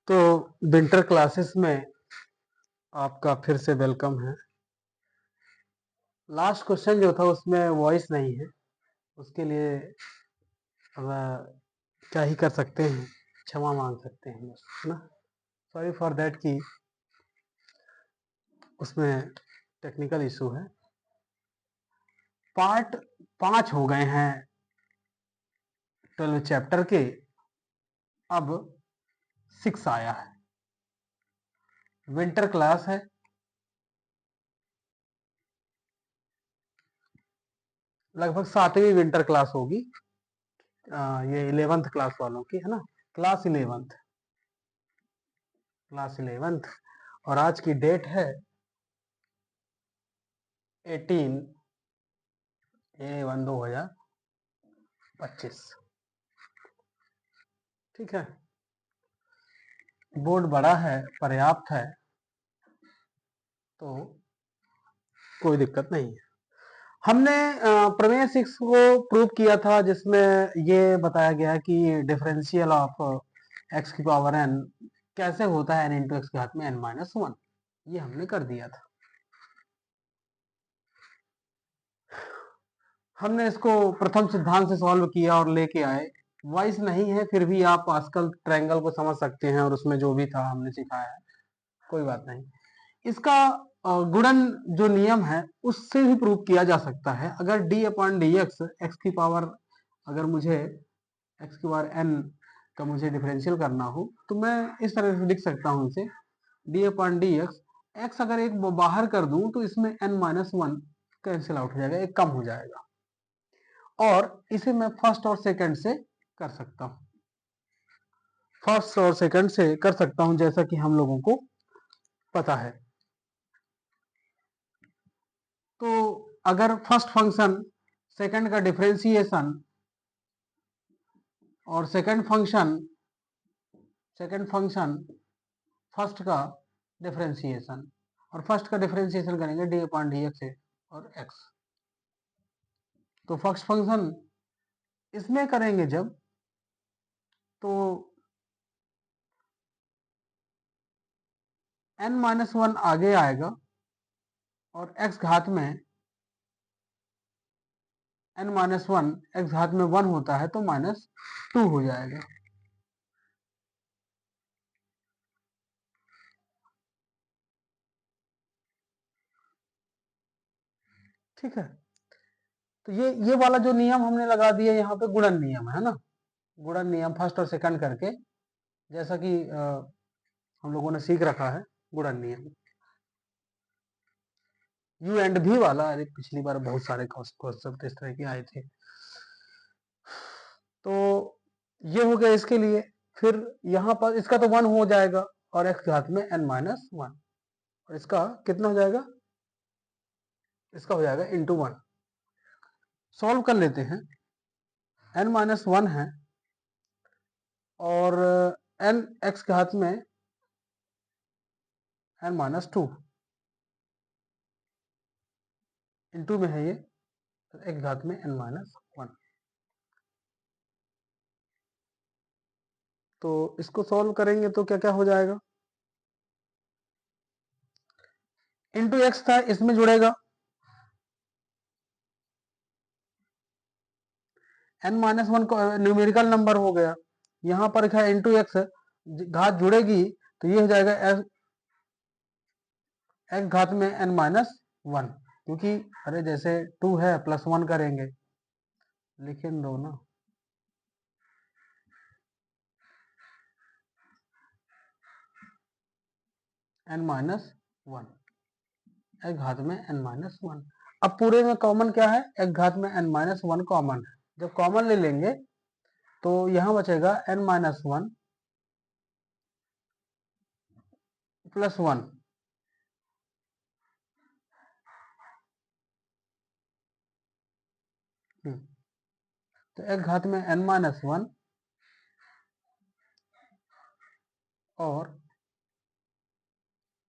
तो winter classes में आपका फिर से वेलकम है। लास्ट क्वेश्चन जो था उसमें वॉइस नहीं है, उसके लिए अब क्या ही कर सकते हैं, क्षमा मांग सकते हैं बस, है ना। सॉरी फॉर दैट कि उसमें टेक्निकल इशू है। पार्ट 5 हो गए हैं 12 चैप्टर के, अब 6 आया है। विंटर क्लास है, लगभग 7वीं विंटर क्लास होगी। ये 11th क्लास वालों की, है ना। क्लास 11th और आज की डेट है 18/1/2025। ठीक है, बोर्ड बड़ा है, पर्याप्त है, तो कोई दिक्कत नहीं है। हमने प्रमेय 6 को प्रूव किया था, जिसमें ये बताया गया कि डिफरेंशियल ऑफ x की पावर n कैसे होता है n इंटू एक्स के घात में n-1। ये हमने कर दिया था। हमने इसको प्रथम सिद्धांत से सॉल्व किया और लेके आए। वॉइस नहीं है, फिर भी आप पास्कल ट्रायंगल को समझ सकते हैं और उसमें जो भी था हमने सिखाया है, कोई बात नहीं। इसका गुणन जो नियम है उससे भी प्रूव किया जा सकता है। अगर d/dx x की पावर, अगर मुझे x की पावर n का मुझे डिफरेंशियल करना हो तो मैं इस तरह से लिख सकता हूं इसे d/dx। x अगर एक बाहर कर दूं तो इसमें n-1 कैंसिल आउट हो जाएगा, एक कम हो जाएगा, और इसे मैं फर्स्ट और सेकंड से कर सकता हूं। फर्स्ट और सेकंड से कर सकता हूं, जैसा कि हम लोगों को पता है। तो अगर फर्स्ट फंक्शन सेकंड का डिफरेंशिएशन और सेकंड फंक्शन फर्स्ट का डिफरेंशिएशन, और फर्स्ट का डिफरेंशिएशन करेंगे d/dx से और x, तो फर्स्ट फंक्शन इसमें करेंगे जब, तो n-1 आगे आएगा और x घात में n-1 x घात में 1 होता है तो -2 हो जाएगा। ठीक है, तो ये वाला जो नियम हमने लगा दिया यहाँ पे, गुणन नियम है ना। गुणन नियम फर्स्ट और सेकंड करके, जैसा कि हम लोगों ने सीख रखा है गुणन नियम। यू एंड भी वाला, अरे पिछली बार बहुत सारे क्वेश्चन इस तरह के आए थे। तो ये हो गया इसके लिए। फिर यहाँ पर इसका तो 1 हो जाएगा और x घात में n-1, और इसका कितना हो जाएगा, इसका हो जाएगा × 1। सॉल्व कर लेते हैं। n-1 है और n x घात में n-2 इंटू में है ये, तो x घात में n-1। तो इसको सॉल्व करेंगे तो क्या क्या हो जाएगा, इंटू एक्स था इसमें जुड़ेगा, n-1 को न्यूमेरिकल नंबर हो गया, यहाँ पर लिखा है इंटू एक्स, घात जुड़ेगी तो ये हो जाएगा x घात में n-1, क्योंकि अरे जैसे 2 है +1 करेंगे, लिखे दो ना, n-1 x घात में n-1। अब पूरे में कॉमन क्या है, x घात में n-1 कॉमन है। जब कॉमन ले लेंगे तो यहां बचेगा n-1 +1, तो x घात में n-1 और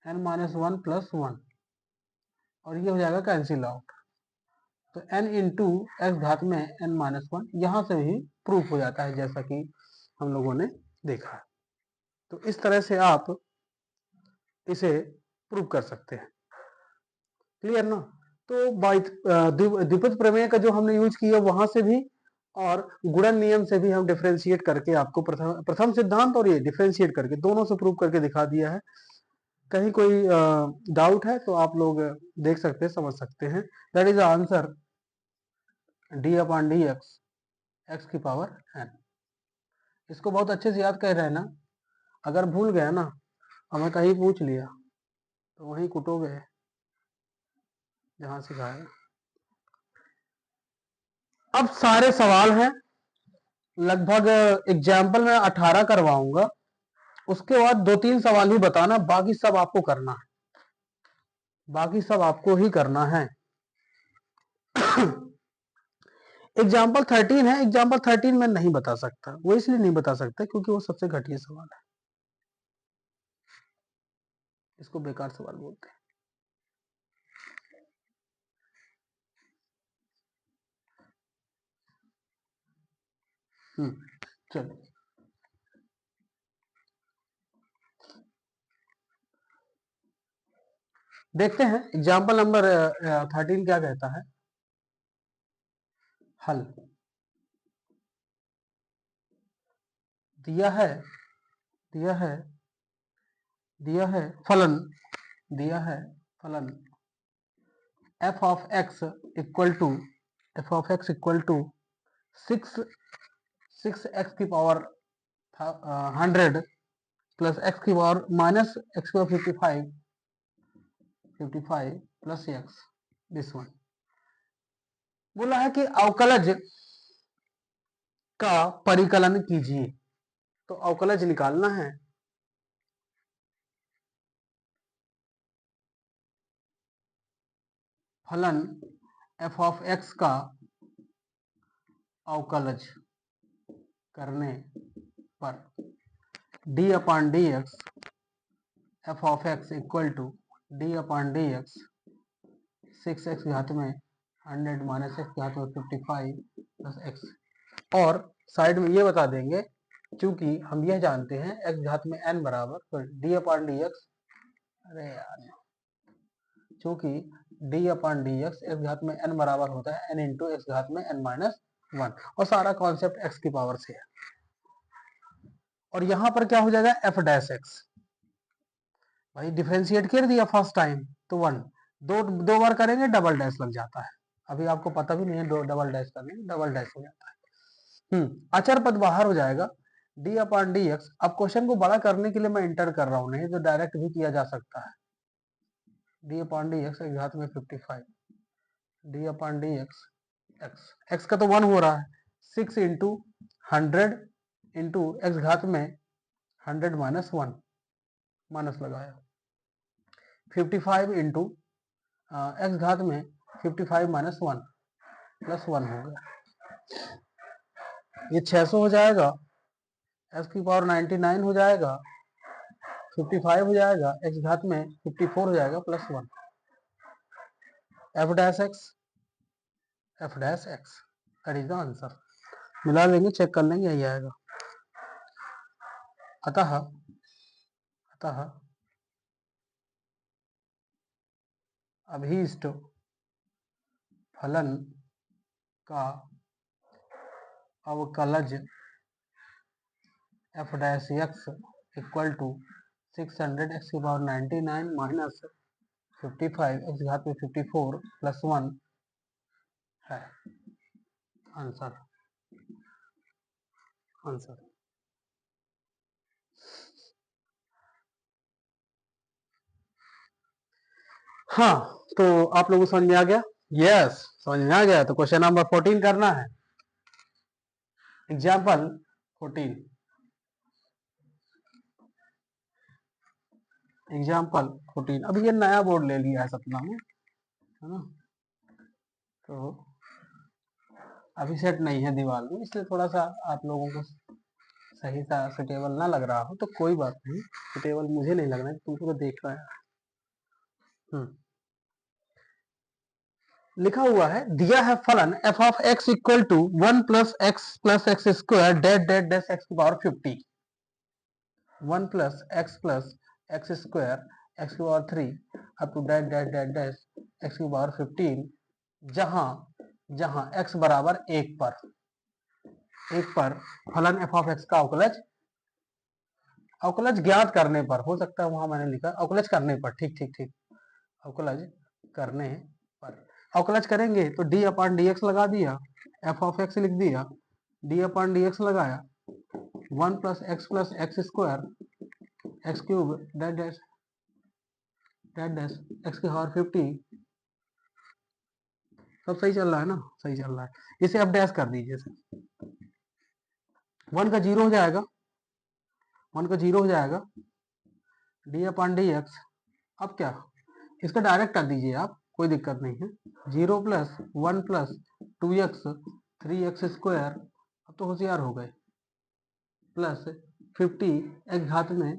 n-1 +1, और ये हो जाएगा कैंसिल आउट, तो n इंटू एक्स घात में n-1 यहां से भी प्रूफ हो जाता है, जैसा कि हम लोगों ने देखा है। तो इस तरह से आप इसे प्रूव कर सकते हैं। क्लियर ना? तो द्विपद प्रमेय का जो हमने यूज किया वहां से भी और गुणन नियम से भी हम डिफरेंशिएट करके आपको प्रथम सिद्धांत और ये डिफरेंशिएट करके दोनों से प्रूव करके दिखा दिया है। कहीं कोई डाउट है तो आप लोग देख सकते हैं, समझ सकते हैं। That is the answer D upon D X x की पावर एन। इसको बहुत अच्छे से याद कर रहे हैं ना? अगर भूल गया ना, हमें कहीं पूछ लिया तो वहीं कुटोगे जहां सिखाया। अब सारे सवाल हैं, लगभग एग्जाम्पल में 18 करवाऊंगा, उसके बाद 2-3 सवाल ही बताना, बाकी सब आपको करना है, बाकी सब आपको ही करना है। एग्जाम्पल 13 है, एग्जाम्पल 13 में नहीं बता सकता, वो इसलिए नहीं बता सकता क्योंकि वो सबसे घटिया सवाल है, इसको बेकार सवाल बोलते हैं। चलो देखते हैं एग्जाम्पल नंबर 13 क्या कहता है। हल दिया है, दिया है, दिया है फलन, दिया है फलन f of x equal to f of x equal to 6x की पावर 100 प्लस x की पावर माइनस x की power 55 plus x, this one. बोला है कि अवकलज का परिकलन कीजिए, तो अवकलज निकालना है। फलन f of x का अवकलज करने पर d upon D x f of x equal to d upon D x 6x घात में 100 माइनस x घात में 55 प्लस x। और साइड में ये बता देंगे, क्योंकि हम यह जानते हैं x घात में n बराबर तो d अपॉन डी एक्स, अरे यार, क्योंकि d upon D x x घात में n बराबर होता है n इंटू एक्स घात में n माइनस 1, और सारा कॉन्सेप्ट x की पावर से है। और यहां पर क्या हो जाएगा f डैश x, भाई डिफरेंशिएट कर दिया फर्स्ट टाइम तो 1, दो बार करेंगे डबल डैश लग जाता है, अभी आपको पता भी नहीं है दो डबल डैश करने, डबल डैश हो जाता है। अचर पद बाहर हो जाएगा d अपॉन डी एक्स। अब क्वेश्चन को बड़ा करने के लिए मैं इंटर कर रहा हूं, नहीं तो डायरेक्ट भी किया जा सकता है। d अपॉन डी एक्स घात में 55 d upon D X x का तो 1 हो रहा है, 6 इंटू 100 इंटू एक्स घात में 100 माइनस 1, माइनस लगाया 55 इंटू एक्स घात में 55 माइनस 1 प्लस 1 हो गया, ये 600 हो जाएगा, एक्स की पावर 99 हो जाएगा, 55 हो जाएगा, एक्स घात में 54 हो जाएगा plus 1, F dash x, F dash x that is the answer. मिला लेंगे, चेक कर लेंगे, यही आएगा। अतः अतः अभीष्ट फलन का अवकलज f dash x equal to 600 x की पावर 99 माइनस 55 एक्स घात में 54 प्लस 1 है आंसर। आंसर हाँ, तो आप लोगों को समझ में आ गया? यस, समझ में आ गया। तो क्वेश्चन नंबर 14 करना है, एग्जाम्पल 14, एग्जाम्पल 14। अभी ये नया बोर्ड ले लिया है सपना में, है ना, तो अभी सेट नहीं है दीवार में, इसलिए थोड़ा सा आप लोगों को सही सा सुटेबल ना लग रहा हो तो कोई बात नहीं, सुटेबल मुझे नहीं लग रहा है, तुमको तो देख रहा है। लिखा हुआ है, दिया है फलन f of x equal to 1 plus x square डेट डेट डेट एक्स की पावर 50। 1 + x स्क्वायर x की power 3 up to dash dash dash dash x की पावर 15, जहां x बराबर 1 पर फलन f ऑफ x का अवकलज ज्ञात करने पर, हो सकता है वहां मैंने लिखा अवकलज करने पर, ठीक ठीक ठीक, अवकलज करने पर, अवकलज करेंगे तो d अपॉन dx लगा दिया, f ऑफ x लिख दिया, d अपॉन dx लगाया, 1 + x square x cube dash dash dash dash x की पावर 50, सब सही चल रहा है ना, सही चल रहा है। इसे अब डैश कर दीजिए, 1 का 0 हो जाएगा, 1 का 0 हो जाएगा, d अपॉन dx, अब क्या, इसका डायरेक्ट कर दीजिए आप, कोई दिक्कत नहीं है, 0 + 1 + 2x 3x स्क्वायर, अब तो होशियार हो गए, प्लस 50 x घात में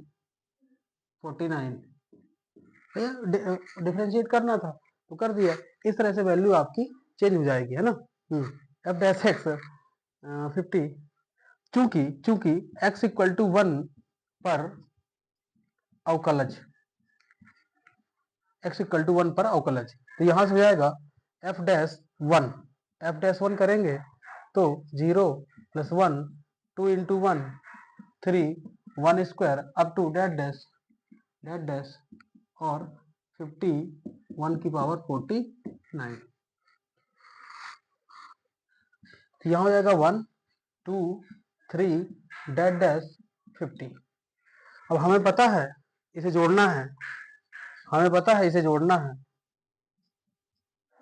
49, भैया डिफरेंशिएट करना था तो कर दिया, इस तरह से वैल्यू आपकी चेंज हो जाएगी, है ना। f डैश x 50, चूंकि x = 1 पर अवकलज, x = 1 पर अवकलज, तो यहां से हो जाएगा f डैश 1, f डैश 1 करेंगे तो 0 + 1 2 × 1 3 1 square up to dash dash dash dash और 50 1 की पावर 49, तो यहाँ हो जाएगा 1 2 3 डैश डैश 50। अब हमें पता है इसे जोड़ना है, हमें पता है इसे जोड़ना है,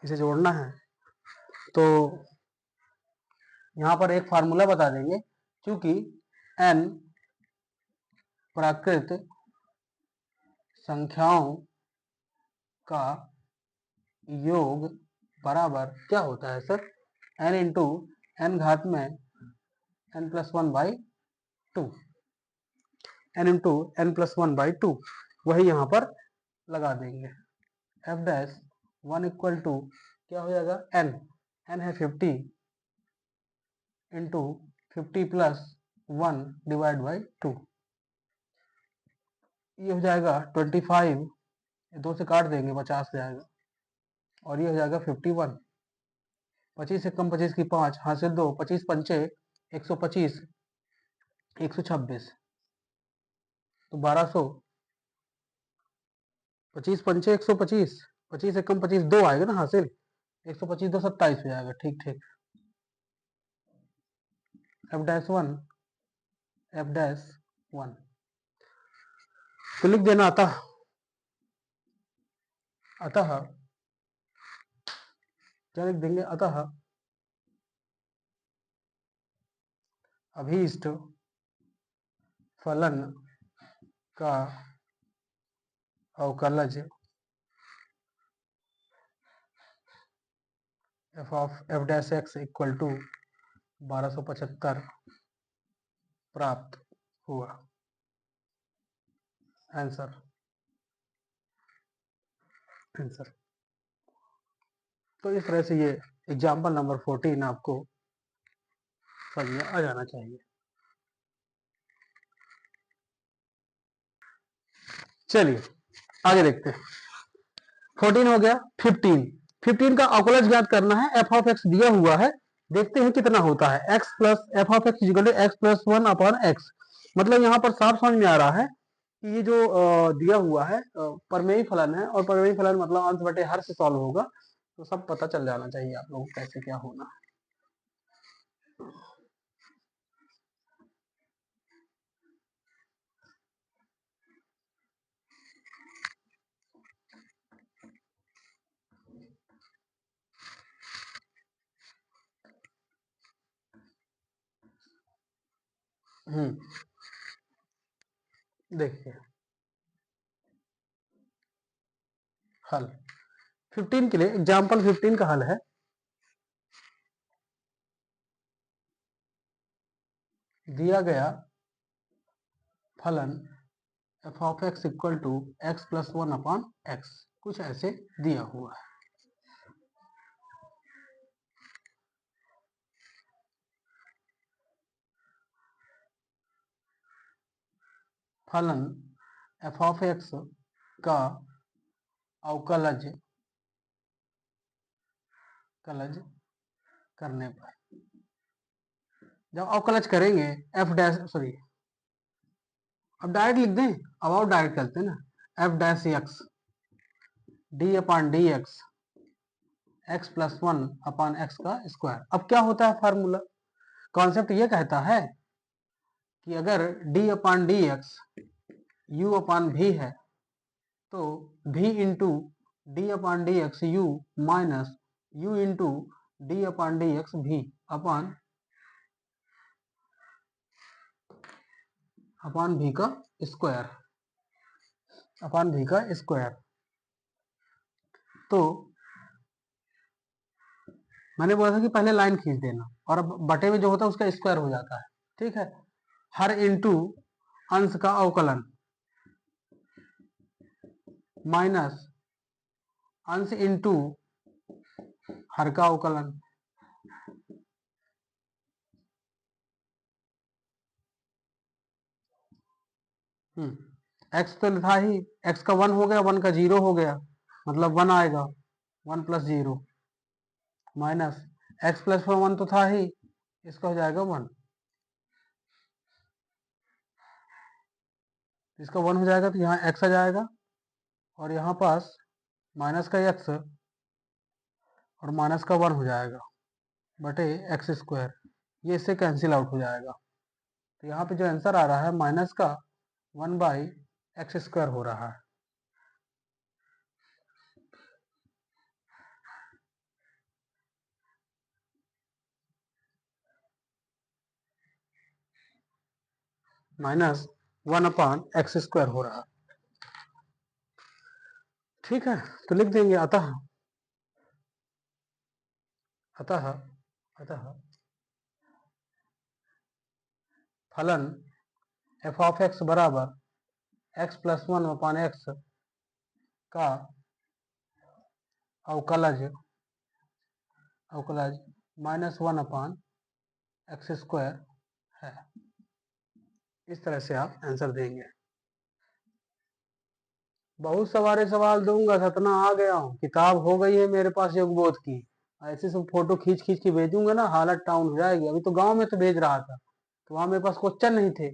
इसे जोड़ना है, तो यहाँ पर एक फार्मूला बता देंगे, क्योंकि n प्राकृत संख्याओं का योग बराबर क्या होता है सर, n × n घात में n + 1/2, n × n + 1/2, वही यहाँ पर लगा देंगे, f डैश 1 = क्या हो जाएगा, n है 50 इंटू 50 + 1 / 2, ये हो जाएगा 25, 2 से काट देंगे 50 जाएगा, और ये हो जाएगा 51, 25 से कम 25 की 5 हासिल 2, 25 पंचे 125 126, तो 1200, 25 पंचे 125, 25 से कम 25 2 आएगा ना हासिल, 125 2 27 हो जाएगा, ठीक ठीक, f डैश 1 f डैश 1 तो लिख देना, अतः क्या लिख देंगे, अतः अभीष्ट फलन का अवकलज f डैश x = 1275 प्राप्त हुआ, आंसर आंसर। तो इस तरह से ये एग्जाम्पल नंबर 14 आपको समझ में आ जाना चाहिए। चलिए आगे देखते हैं, 14 हो गया, 15 का अवकलज ज्ञात करना है, f ऑफ x दिया हुआ है, देखते हैं कितना होता है, x + f of x = x + 1 upon x, मतलब यहाँ पर साफ समझ में आ रहा है कि ये जो दिया हुआ है परमेय फलन है, और परमेय फलन मतलब अंश बटे हर से सॉल्व होगा, तो सब पता चल जाना चाहिए आप लोगों को कैसे क्या होना है। देखिए हल 15 के लिए, एग्जाम्पल 15 का हल है, दिया गया फलन f of x = x + 1 upon x, कुछ ऐसे दिया हुआ है, फलन एफ ऑफ एक्स का अवकलज करने पर, जब अवकलज करेंगे एफ डैश, सॉरी अब डायरेक्ट लिख दें, अब और डायरेक्ट करते हैं ना, F dash X D upon D X X plus one upon X का स्क्वायर। अब क्या होता है फार्मूला, कॉन्सेप्ट ये कहता है कि अगर D upon D X U upon V है तो V into D upon D X U minus U into D upon D X V upon भी का स्क्वायर, अपान भी का स्क्वायर। तो मैंने बोला था कि पहले लाइन खींच देना और अब बटे में जो होता है उसका स्क्वायर हो जाता है, ठीक है। हर इंटू अंश का अवकलन माइनस अंश इंटू हर का अवकलन, एक्स तो था ही, एक्स का 1 हो गया, 1 का 0 हो गया, मतलब 1 आएगा, 1 प्लस 0 माइनस एक्स प्लस 1 तो था ही, इसका हो जाएगा 1, इसका 1 हो जाएगा तो यहाँ एक्स आ जाएगा और यहाँ पास माइनस का एक्स और माइनस का 1 हो जाएगा बटे एक्स स्क्वायर, ये इससे कैंसिल आउट हो जाएगा। तो यहाँ पे जो आंसर आ रहा है माइनस का 1 बाई एक्स स्क्वायर हो रहा है। माइनस 1 अपान एक्स स्क्वायर हो रहा है, ठीक है। तो लिख देंगे अतः अतः अतः फलन एफ ऑफ एक्स बराबर एक्स प्लस 1 अपान एक्स का अवकलज माइनस 1 अपान एक्स स्क्वायर है। इस तरह से आप आंसर देंगे। बहुत सारे सवाल दूंगा, सतना आ गया हूँ, किताब हो गई है मेरे पास योगबोध की, ऐसे सब फोटो खींच खींच के भेजूंगा ना, हालत टाउन हो जाएगी। अभी तो गांव में तो भेज रहा था तो वहां मेरे पास क्वेश्चन नहीं थे,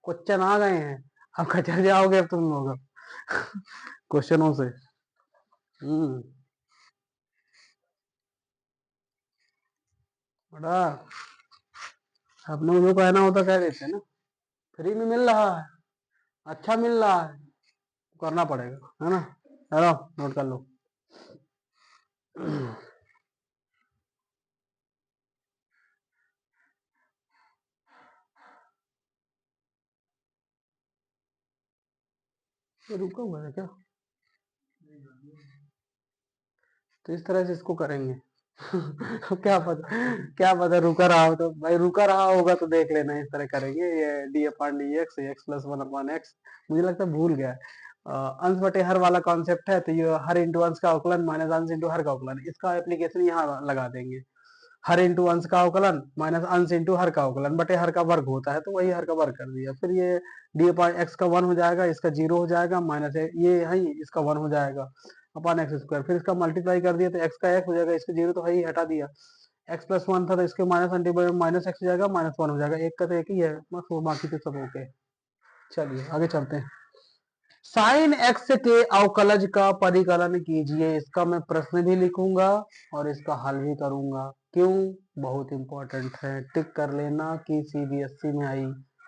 क्वेश्चन आ गए हैं, अब कचर जाओगे तुम लोग क्वेश्चनों से। हम्म बड़ा अपने लोग को कहना होता कह देते ना, फ्री में मिल रहा है, अच्छा मिल रहा है, करना पड़ेगा, है ना। चलो नोट कर लो। ये रुका हुआ है क्या, तो इस तरह से इसको करेंगे क्या पता रुका रहा हो, तो भाई रुका रहा होगा तो देख लेना, इस तरह करेंगे, ये D upon D X X plus 1 अपान एक्स, मुझे लगता है भूल गया। अंश बटे हर वाला कॉन्सेप्ट है, तो ये हर इंटू अंश का अवकलन माइनस अंश इंटू हर का अवकलन, इसका एप्लीकेशन यहाँ लगा देंगे। हर इंटू अंश का अवकलन माइनस अंश इंटू हर का अवकलन बटे हर का वर्ग होता है, तो वही हर का वर्ग कर दिया। फिर ये डी अपान एक्स का 1 हो जाएगा, इसका 0 हो जाएगा, माइनस ये है ही, इसका 1 हो जाएगा अपान एक्स स्क्वायर, फिर इसका मल्टीप्लाई कर दिया तो एक्स का 1 हो जाएगा, इसका 0 तो है ही, हटा दिया। एक्स प्लस 1 था तो इसके माइनस माइनस एक्स हो जाएगा, माइनस 1 हो जाएगा, एक का तो एक ही है बस, वो बाकी तो सब ओके। चलिए आगे चलते हैं। साइन एक्स के अवकलज का परिकलन कीजिए, इसका मैं प्रश्न भी लिखूंगा और इसका हल भी करूंगा। क्यों, बहुत इंपॉर्टेंट है, टिक कर लेना कि सीबीएसई में आई,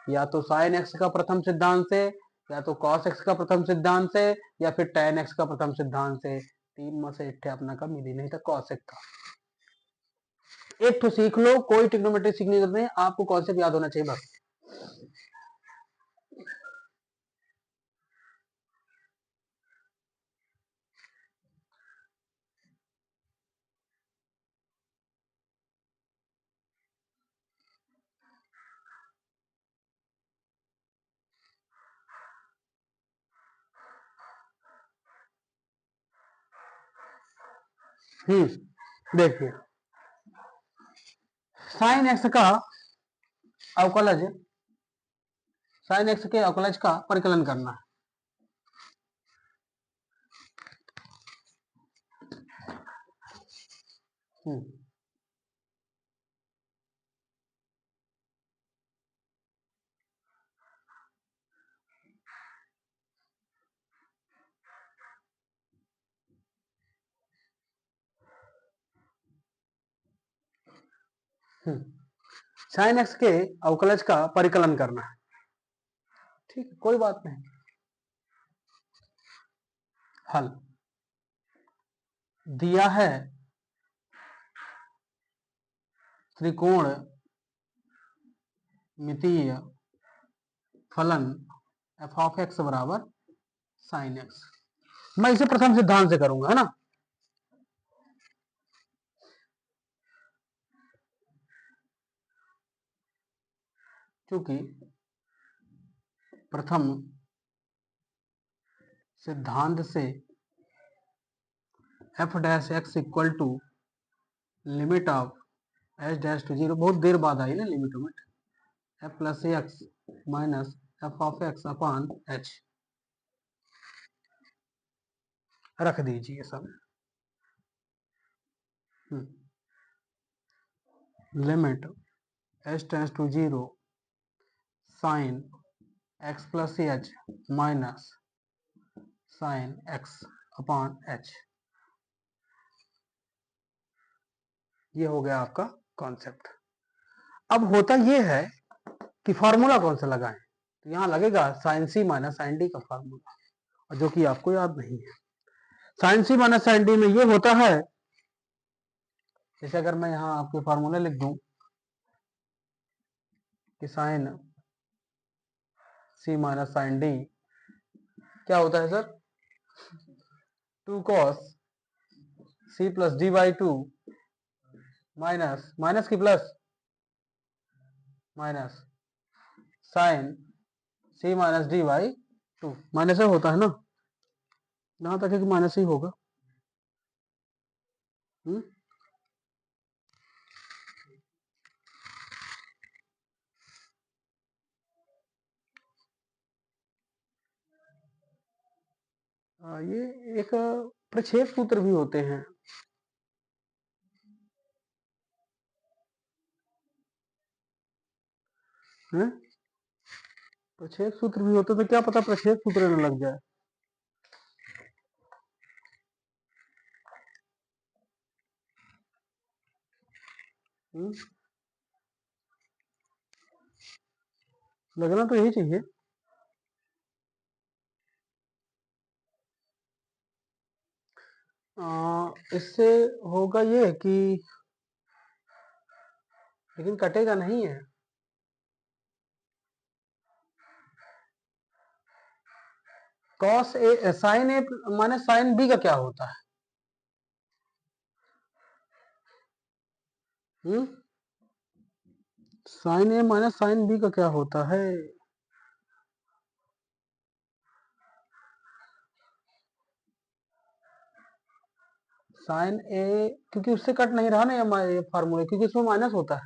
या तो साइन एक्स का प्रथम सिद्धांत से, या तो कॉस एक्स का प्रथम सिद्धांत से, या फिर टेन एक्स का प्रथम सिद्धांत से, तीन में से एक अपना का मिली, नहीं तो कॉस एक्स का एक तो सीख लो, कोई ट्रिग्नोमेट्री सीखने की जरूरत नहीं, आपको कॉन्सेप्ट याद होना चाहिए बस। देखिए साइन एक्स का अवकलज साइन एक्स के अवकलज का परिकलन करना है। साइन एक्स के अवकलज का परिकलन करना है। ठीक है, कोई बात नहीं। हल दिया है त्रिकोण मितीय फलन एफ ऑफ एक्स बराबर साइन एक्स। मैं इसे प्रथम सिद्धांत से करूंगा, है ना। क्योंकि प्रथम सिद्धांत से F dash x equal to limit of H dash to zero, बहुत देर बाद आई ना लिमिट उमिट, F plus X minus F of X upon H रख दीजिए सब। Limit H tends to zero sine X plus H minus sine X upon H. ये हो गया आपका कॉन्सेप्ट। अब होता ये है कि फॉर्मूला कौन सा लगाएं, तो यहां लगेगा sign C minus sine D का फॉर्मूला, और जो कि आपको याद नहीं है। Sign C minus sine D में ये होता है, जैसे अगर मैं यहां आपके फॉर्मूला लिख दूं कि sine C minus sine D क्या होता है sir, 2 cos C plus D by two minus minus की plus minus sine C minus D by two, minus से होता है ना, यहां तक है कि माइनस ही होगा। ये एक प्रक्षेप सूत्र भी होते हैं। प्रक्षेप सूत्र भी होते तो क्या पता प्रक्षेप सूत्र न लग जाए। लगना तो यही चाहिए। इससे होगा ये कि, लेकिन कटेगा नहीं है। Cos A sign a minus sine B का क्या होता है? Sign a minus sine B का क्या होता है? साइन ए, क्योंकि उससे कट नहीं रहा ना ये फार्मूला, क्योंकि उसमें माइनस होता है।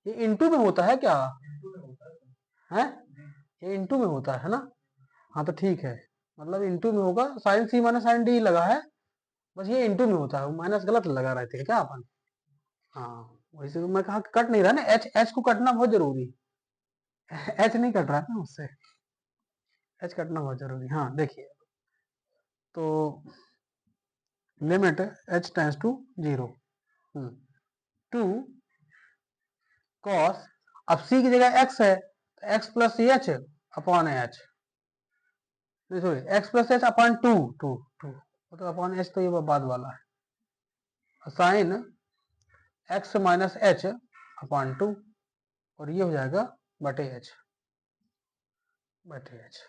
ये इनटू में होता है क्या है? ये इनटू में होता है ना। हाँ तो ठीक है, मतलब इनटू में होगा। Sign C minus sine D लगा है, बस ये इनटू में होता है, माइनस गलत लगा रहे थे क्या अपन। हाँ वैसे तो मैं कहा कट नहीं रहा ना, एच एच को कटना बहुत जरूरी है। एच नहीं कट रहा है ना उससे, एच कटना बहुत जरूरी। हाँ देखिए, तो limit H tends to zero to cos, अब सी की जगह एक्स है तो x plus h upon H, sorry x plus h upon two to to, तो अपॉन एच तो ये बाद वाला है। Sine x minus H upon two, और ये हो जाएगा बटे एच, बटे एच।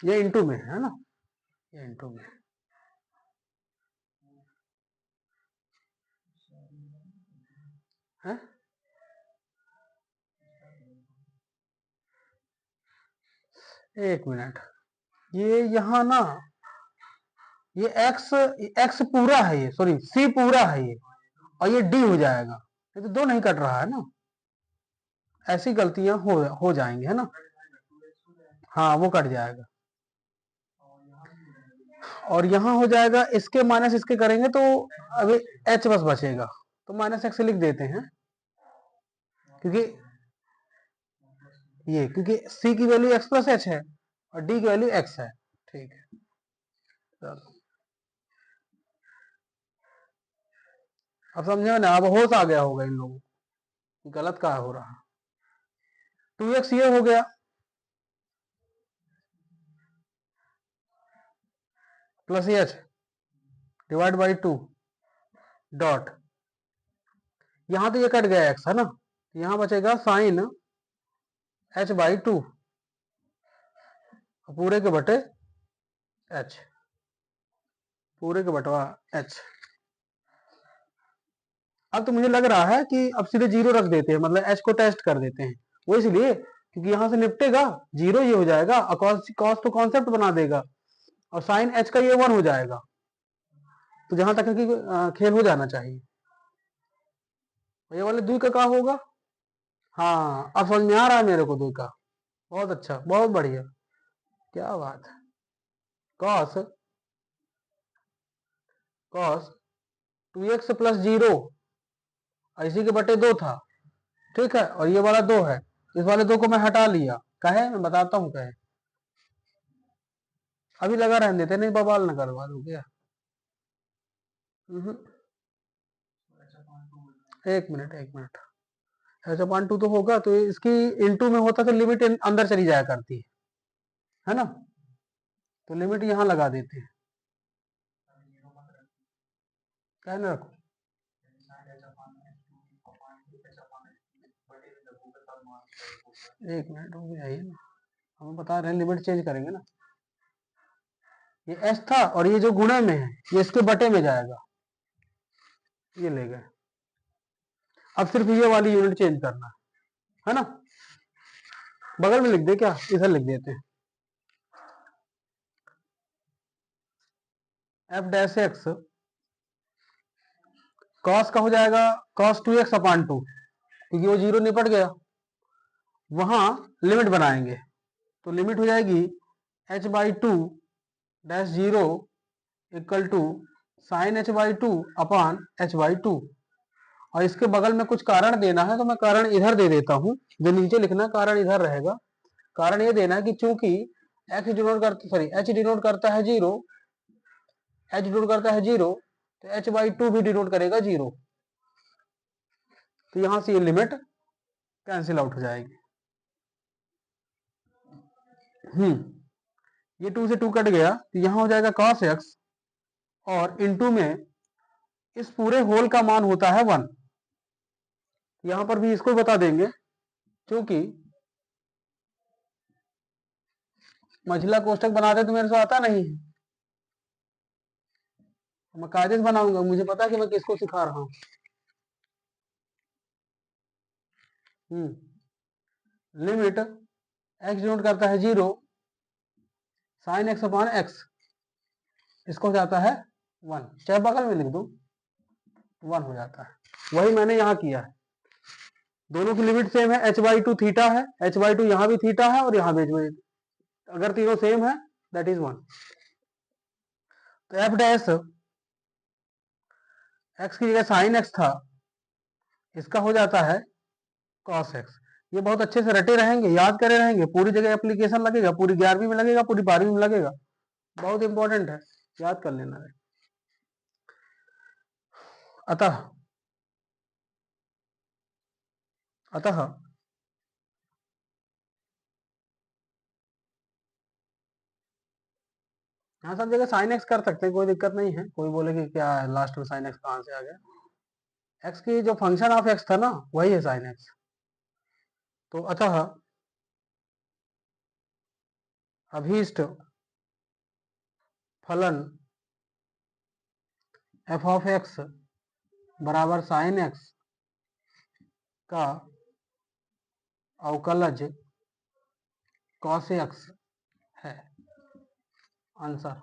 ये इंटू में है ना, ये इंटू में है। एक मिनट, ये यहाँ ना ये एक्स पूरा है, ये सॉरी सी पूरा है ये, और ये डी हो जाएगा, ये तो दो नहीं कट रहा है ना, ऐसी गलतियां हो जाएंगी, है ना। हाँ वो कट जाएगा, और यहाँ हो जाएगा इसके माइनस इसके करेंगे तो अभी एच बस बचेगा, तो माइनस एक्स लिख देते हैं, क्योंकि क्योंकि सी की वैल्यू एक्स प्लस एच है और डी की वैल्यू एक्स है। ठीक है, चलो अब समझे ना, अब होश आ गया होगा इन लोगों को, गलत क्या हो रहा है। 2x ये हो गया plus H divide by 2 dot, यहां तो ये कट गया x है ना, यहां बचेगा साइन h बाई 2 पूरे के बटे h, पूरे के बटवा h। अब तो मुझे लग रहा है कि अब सीधे जीरो रख देते हैं, मतलब h को टेस्ट कर देते हैं, वो इसलिए क्योंकि यहां से निपटेगा जीरो, ये हो जाएगा, कॉस तो कॉन्सेप्ट बना देगा, और साइन h का ये 1 हो जाएगा, तो जहां तक है कि खेल हो जाना चाहिए। ये वाले दुई का होगा, हाँ अब समझ में आ रहा है मेरे को दुई का, बहुत अच्छा बहुत बढ़िया, क्या बात है। Cos cos 2x plus zero, इसी के बटे 2 था, ठीक है, और ये वाला 2 है, इस वाले 2 को मैं हटा लिया, कहे मैं बताता हूँ कहे, अभी लगा रहने देते, नहीं बवाल न करवा दो क्या। एक मिनट एक मिनट, एच अपॉन 2 तो होगा, तो इसकी इनटू में होता तो लिमिट अंदर चली जाया करती है ना, तो लिमिट यहाँ लगा देते हैं, कहने रखो। एक मिनट हो जाइए ना, हम बता रहे हैं लिमिट चेंज करेंगे ना, ये एस था और ये जो गुणे में है ये इसके बटे में जाएगा, ये ले गए, अब सिर्फ ये वाली यूनिट चेंज करना है ना, बगल में लिख दे क्या, इधर लिख देते हैं, एफ डैश एक्स कॉस का हो जाएगा कॉस 2x अपॉन 2, क्योंकि वो जीरो निपट गया, वहां लिमिट बनाएंगे, तो लिमिट हो जाएगी h by 2 dash zero equal to sine h by 2 upon h by 2, और इसके बगल में कुछ कारण देना है, तो मैं कारण इधर दे देता हूं, जो नीचे लिखना कारण इधर रहेगा, कारण ये देना है कि चूंकि x डिनोट करता सॉरी h डिनोट करता है जीरो, h डिनोट करता है जीरो, तो h बाई 2 भी डिनोट करेगा जीरो, तो यहां से ये लिमिट कैंसिल आउट हो जाएगी। ये 2 से 2 कट गया, तो यहां हो जाएगा cos x, और इनटू में इस पूरे होल का मान होता है 1, यहां पर भी इसको बता देंगे, क्योंकि मझला कोष्टक बनाते तो मेरे से आता नहीं है, मैं कायदे से बनाऊंगा, मुझे पता है कि मैं किसको सिखा रहा हूं। लिमिट x डिनोट करता है zero, sine x upon x, इसको हो जाता है 1, चाहे बगल में लिख दो 1 हो जाता है, वही मैंने यहाँ किया है, दोनों की लिमिट सेम है, h बाई 2 थीटा है, h बाई 2 यहाँ भी थीटा है और यहाँ भी, अगर तीनों सेम है दैट इज 1, तो एफ डैश एक्स की जगह साइन एक्स था, इसका हो जाता है कॉस एक्स, ये बहुत अच्छे से रटे रहेंगे, याद करे रहेंगे, पूरी जगह एप्लीकेशन लगेगा, पूरी 11वीं में लगेगा, पूरी 12वीं में लगेगा, बहुत इंपॉर्टेंट है, याद कर लेना है। अतः अतः यहाँ सब जगह साइन एक्स कर सकते हैं, कोई दिक्कत नहीं है, कोई बोले कि क्या लास्ट में साइन एक्स कहाँ से आ गया, एक्स की जो फंक्शन ऑफ एक्स था ना वही है साइन एक्स, तो अतः अभीष्ट फलन एफ ऑफ एक्स बराबर साइन एक्स का अवकलज कॉस एक्स है आंसर।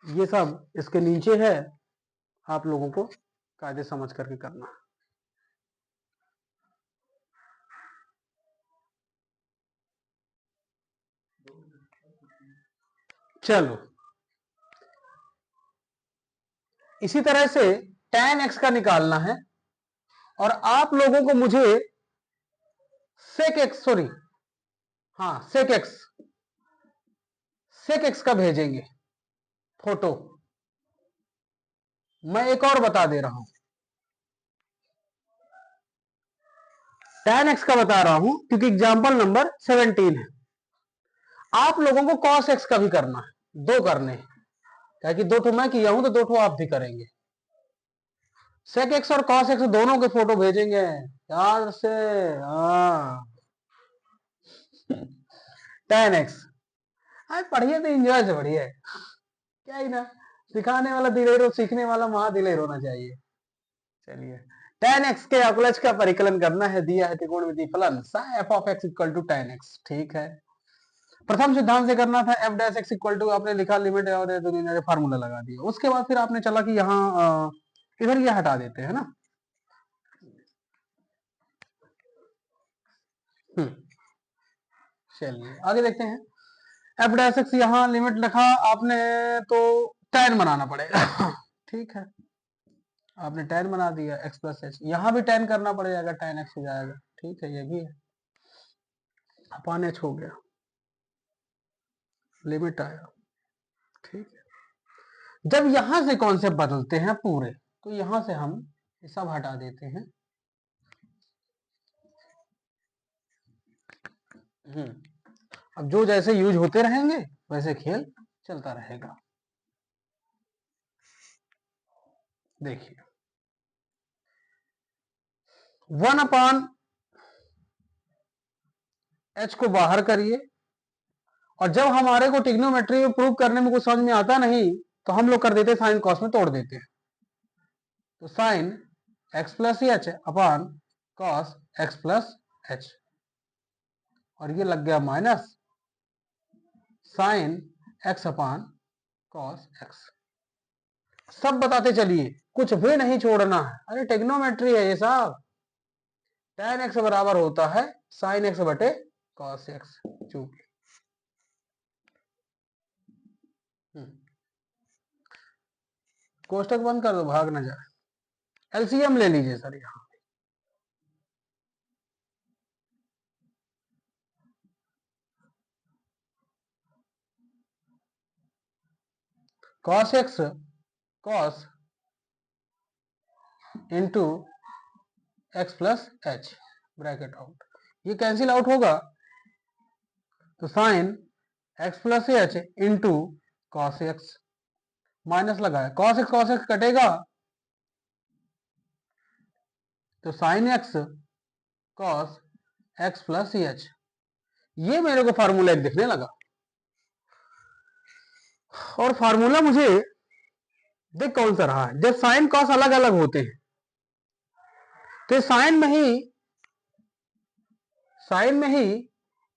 ये सब इसके नीचे है, आप लोगों को कायदे समझ करके करना है। चलो, इसी तरह से tan x का निकालना है, और आप लोगों को मुझे sec x, सॉरी, हाँ sec x का भेजेंगे फोटो। मैं एक और बता दे रहा हूं, tan x का बता रहा हूं क्योंकि एग्जाम्पल नंबर 17 है। आप लोगों को cos x का भी करना है, दो करने हैं, क्या कि दो ठो मैं किया हूं तो दो ठो आप भी करेंगे। sec x और cos x दोनों के फोटो भेजेंगे यार से। हाँ, tan x, हाँ पढ़िए तो एंजॉय से पढ़िए, क्या ही ना, सिखाने वाला दिलेरो, सीखने वाला महा दिलेर होना चाहिए। चलिए, tan x के अवकलज का परिकलन करना है, दिया है त्रिकोणमितीय फलन f of x equal to tan x। ठीक है, प्रथम सिद्धांत से करना था, f dash x equal to, आपने लिखा लिमिट और फार्मूला लगा दिया। उसके बाद फिर आपने चला कि यहाँ इधर ये हटा देते हैं ना। चलिए आगे देखते हैं, f डैश x, यहाँ लिमिट लिखा आपने तो tan बनाना पड़ेगा। ठीक है, आपने tan बना दिया, x प्लस एच, यहाँ भी tan करना पड़ेगा, tan x हो जाएगा। ठीक है, ये भी है, अपान एच हो गया, लिमिट आया। ठीक है, जब यहां से कॉन्सेप्ट बदलते हैं पूरे, तो यहां से हम ये सब हटा देते हैं। अब जो जैसे यूज होते रहेंगे वैसे खेल चलता रहेगा। देखिए, 1/h को बाहर करिए, और जब हमारे को ट्रिग्नोमेट्री में प्रूव करने में कुछ समझ में आता नहीं, तो हम लोग कर देते साइन कॉस में तोड़ देते हैं। तो sine x plus h upon cos x plus h, और ये लग गया minus sine x upon cos x। सब बताते चलिए, कुछ भी नहीं छोड़ना है। अरे टेक्नोमेट्री है ये सब। tan x बराबर होता है साइन x बटे कॉस x, चूंकि कोष्टक बंद कर दो, भाग ना जाए। एलसीएम ले लीजिए सर, यहाँ cos x cos into x plus H, bracket out, ये कैंसिल आउट होगा, तो sign X plus H into cos x, minus लगा है, कॉस एक्स कटेगा, तो sign X cos x plus H. ये मेरे को फार्मूला एक दिखने लगा, और फार्मूला मुझे देख कौन सा रहा है, जब साइन कॉस अलग अलग होते हैं तो साइन में ही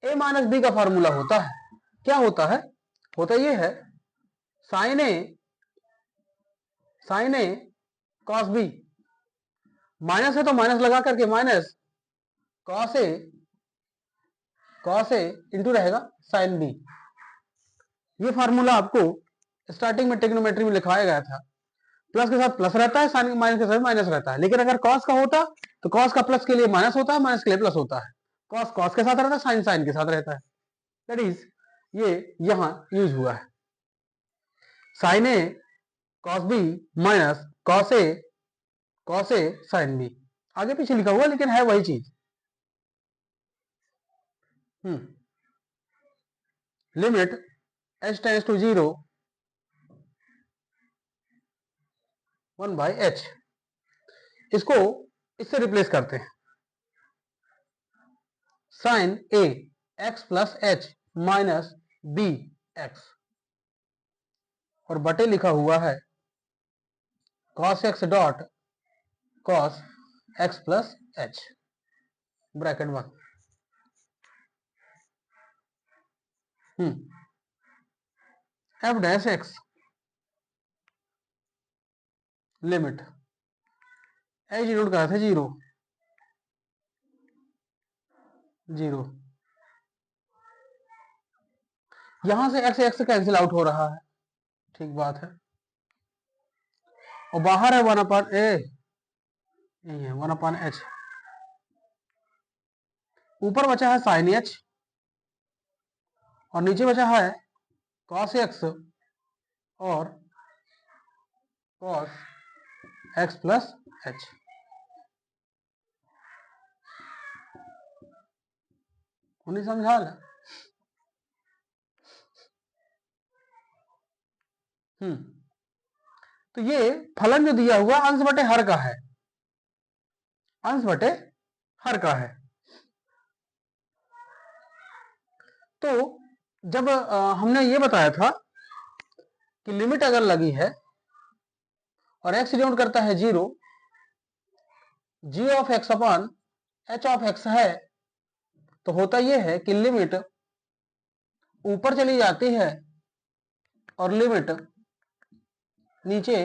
ए माइनस बी का फार्मूला होता है। क्या होता है? होता ये है साइन ए कॉस बी, माइनस है तो माइनस लगा करके माइनस कॉस ए इंटू रहेगा साइन बी। ये फार्मूला आपको स्टार्टिंग में ट्रिग्नोमेट्री में लिखवाया गया था, प्लस के साथ प्लस रहता है, साइन माइनस के साथ माइनस रहता है। लेकिन अगर कॉस का होता तो कॉस का प्लस के लिए माइनस होता है, माइनस के लिए प्लस होता है, कॉस कॉस के साथ रहता है, साइन साइन के साथ रहता है। दैट इज, ये यहां यूज हुआ है, sign A cos B minus cos A sine B, आगे पीछे लिखा हुआ लेकिन है वही चीज। Limit h tends to 0 1/h, इसको इससे रिप्लेस करते हैं, sine A X plus H minus B X, और बटे लिखा हुआ है cos x dot cos x plus H, bracket बंद। f dash x limit H denote करा था 0 0, यहां से एक्स एक्स कैंसिल आउट हो रहा है, ठीक बात है, और बाहर है 1/a, यही है 1/h, ऊपर बचा है साइन एच और नीचे बचा है cos x और cos x प्लस h। उन्हें समझा ला। तो ये फलन जो दिया हुआ अंश बटे हर का है, अंश बटे हर का है। तो जब हमने ये बताया था कि लिमिट अगर लगी है और x डिनोट करता है 0, g of x upon h of x है, तो होता यह है कि लिमिट ऊपर चली जाती है और लिमिट नीचे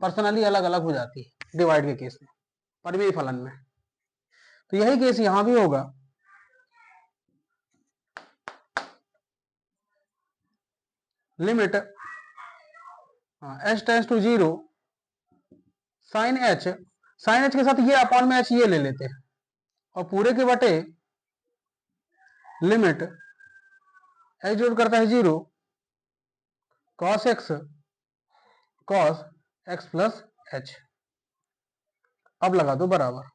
पर्सनली अलग अलग हो जाती है डिवाइड के केस में, परिमेय फलन में। तो यही केस यहां भी होगा। Limit h tends to 0 sine h, sine h के साथ ये अपॉन में h ये ले लेते हैं और पूरे के बटे लिमिट h जोड़ करता है 0 cos x प्लस h। अब लगा दो बराबर,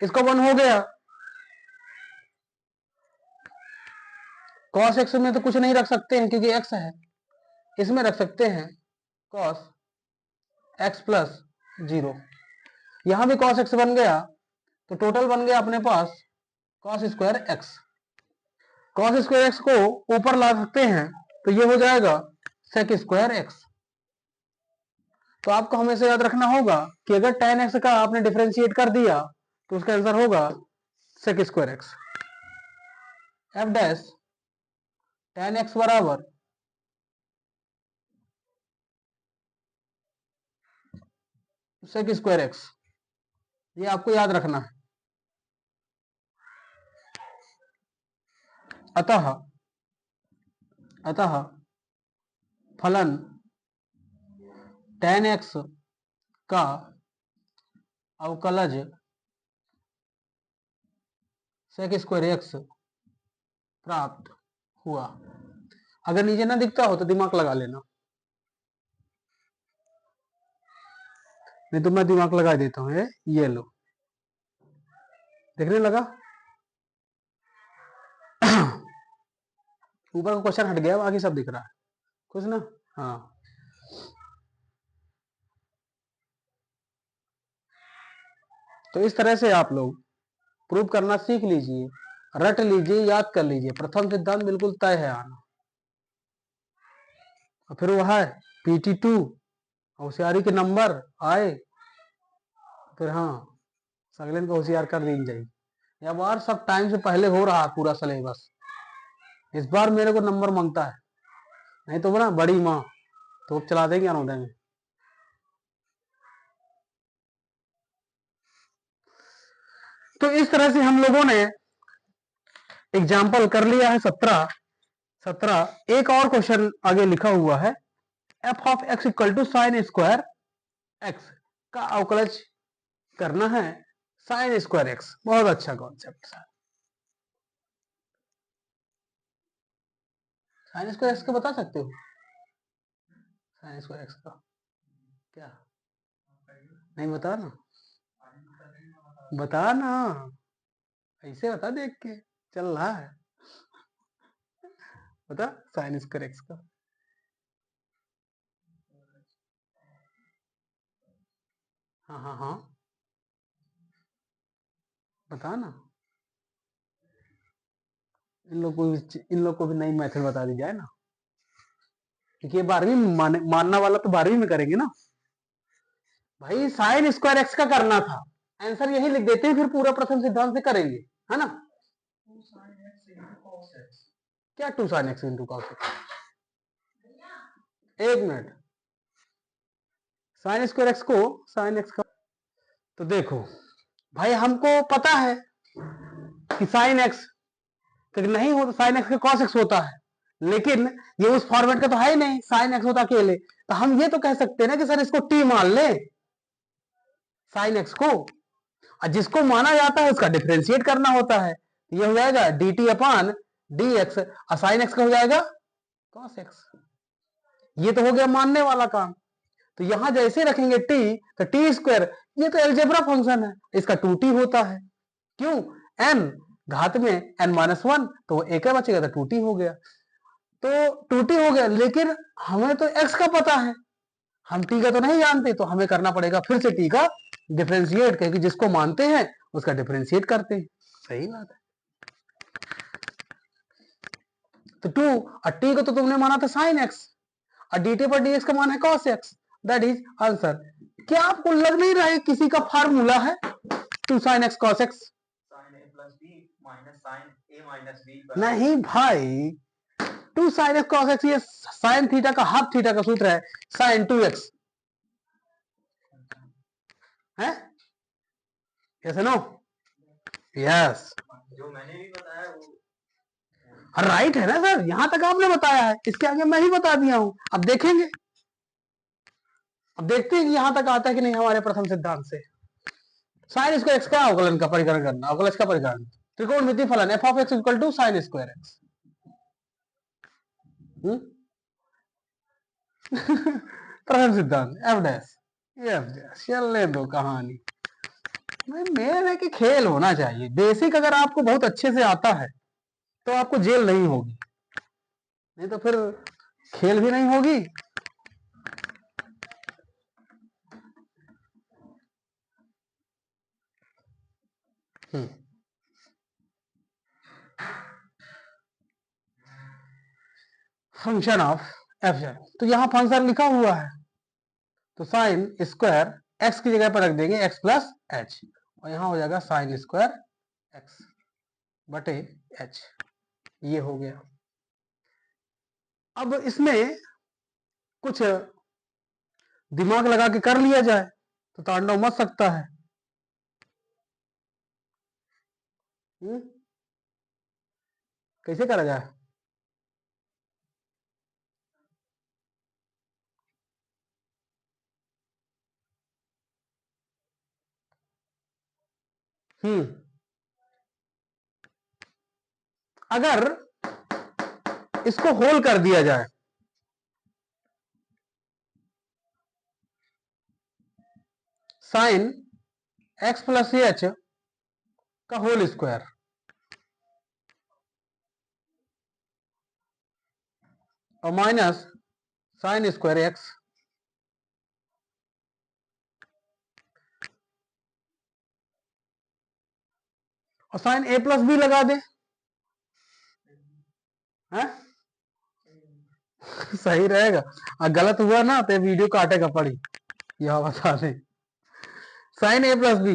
इसका 1 हो गया, cos x में तो कुछ नहीं रख सकते हैं क्योंकि x है, इसमें रख सकते हैं cos x प्लस 0, यहां भी cos x बन गया, तो टोटल बन गया अपने पास cos square x। cos square x को ऊपर ला सकते हैं तो ये हो जाएगा sec स्क्वायर x। तो आपको हमेशा याद रखना होगा कि अगर tan x का आपने डिफरेंशिएट कर दिया तो उसका आंसर होगा sec square x। f dash tan x बराबर sec स्क्वायर x, ये आपको याद रखना है। अतः फलन tan x का अवकलज sec स्क्वायर x प्राप्त हुआ। अगर नीचे ना दिखता हो तो दिमाग लगा लेना, नहीं तो मैं दिमाग लगा देता हूं। ये लो, देखने लगा ऊपर का क्वेश्चन हट गया, बाकी सब दिख रहा है कुछ ना। हाँ, तो इस तरह से आप लोग प्रूव करना सीख लीजिए, रट लीजिए, याद कर लीजिए। प्रथम सिद्धांत बिल्कुल तय है आना, और फिर वह है PT2 होशियारी के नंबर आए, फिर हाँ सगलेन को होशियार कर दी जाएगी। या बार सब टाइम से पहले हो रहा है पूरा सिलेबस, इस बार मेरे को नंबर मांगता है, नहीं तो ना बड़ी माँ तो चला देंगे अनोदय में। तो इस तरह से हम लोगों ने एग्जाम्पल कर लिया है 17। एक और क्वेश्चन आगे लिखा हुआ है, f of x equal to sine square x का अवकलज करना है साइन स्क्वायर x। बहुत अच्छा कॉन्सेप्ट है। साइन स्क्वायर x का बता सकते हो? साइन स्क्वायर x का क्या नहीं बता ना, बता ना, ऐसे बता देख के चल रहा है, बता साइन स्क्वायर x का। हाँ हाँ हाँ, बता ना, इन लोग को भी नई मेथड बता दी जाए ना, क्योंकि ये 12वीं में मानना वाला तो 12वीं में करेंगे ना भाई। साइन स्क्वायर एक्स का करना था, आंसर यही लिख देते हैं, फिर पूरा प्रथम सिद्धांत से करेंगे, है ना। क्या 2 sine X into cos x? एक मिनट, साइन स्क्वायर एक्स को साइन एक्स का, तो देखो भाई हमको पता है कि साइन एक्स नहीं हो तो साइन एक्स का कॉस एक्स होता है, लेकिन ये उस फॉर्मेट का तो है ही नहीं, साइन एक्स होता अकेले, तो हम ये तो कह सकते हैं ना कि सर इसको टी मान ले साइन एक्स को, और जिसको माना जाता है उसका डिफरेंशिएट करना होता है, तो ये हो जाएगा D T upon D x, और साइन एक्स का हो जाएगा कॉस एक्स। ये तो हो गया मानने वाला काम। तो यहां जैसे रखेंगे टी, तो टी स्क्वायर, ये तो एलजेब्रा फंक्शन है, इसका 2t होता है, क्यों, n घात में n-1, तो एक बचेगा तो 2t हो गया, तो 2t हो गया, लेकिन हमें तो x का पता है, हम t का तो नहीं जानते, तो हमें करना पड़ेगा फिर से t का डिफरेंशिएट, क्योंकि जिसको मानते हैं उसका डिफरेंशिएट करते हैं। सही बात है। तो 2 और t को तो तुमने माना था साइन x, और dt पर dx का मान है cos x, that is answer. क्या आपको लग नहीं रहा है किसी का फार्मूला है 2 sin x cos x? sin a plus b minus sin a minus b नहीं भाई, 2 sin x cos x ये sin थीटा का हाफ थीटा का सूत्र है, sin 2x है, यस नो, यस, जो मैंने भी बताया वो राइट है ना सर, यहां तक आपने बताया है, इसके आगे मैं ही बता दिया हूं। अब देखेंगे, अब देखते हैं कि यहां तक आता है कि नहीं हमारे प्रथम सिद्धांत से। साइन स्क्वायर एक्स का अवकलन का परिकरण करना, अवकलज का परिकरण, त्रिकोणमितीय फलन f of x equal to sine square x. प्रथम सिद्धांत एफ डैश, एफ डैश, चलने दो कहानी, मेरे कि खेल होना चाहिए, बेसिक अगर आपको बहुत अच्छे से आता है तो आपको जेल नहीं होगी, नहीं तो फिर खेल भी नहीं होगी। फंक्शन ऑफ एफ जेड, तो यहां फंक्शन लिखा हुआ है, तो साइन स्क्वायर एक्स की जगह पर रख देंगे एक्स प्लस एच, और यहां हो जाएगा साइन स्क्वायर एक्स बटे एच, ये हो गया। अब इसमें कुछ दिमाग लगा के कर लिया जाए तो तांडव मच सकता है। कैसे करा जाए? अगर इसको होल कर दिया जाए, साइन एक्स प्लस एच का होल स्क्वायर और माइनस साइन स्क्वायर एक्स, और साइन ए प्लस बी लगा दे, है? सही रहेगा। और गलत हुआ ना तो वीडियो काटेगा पड़ी, यह बता दे। साइन ए प्लस बी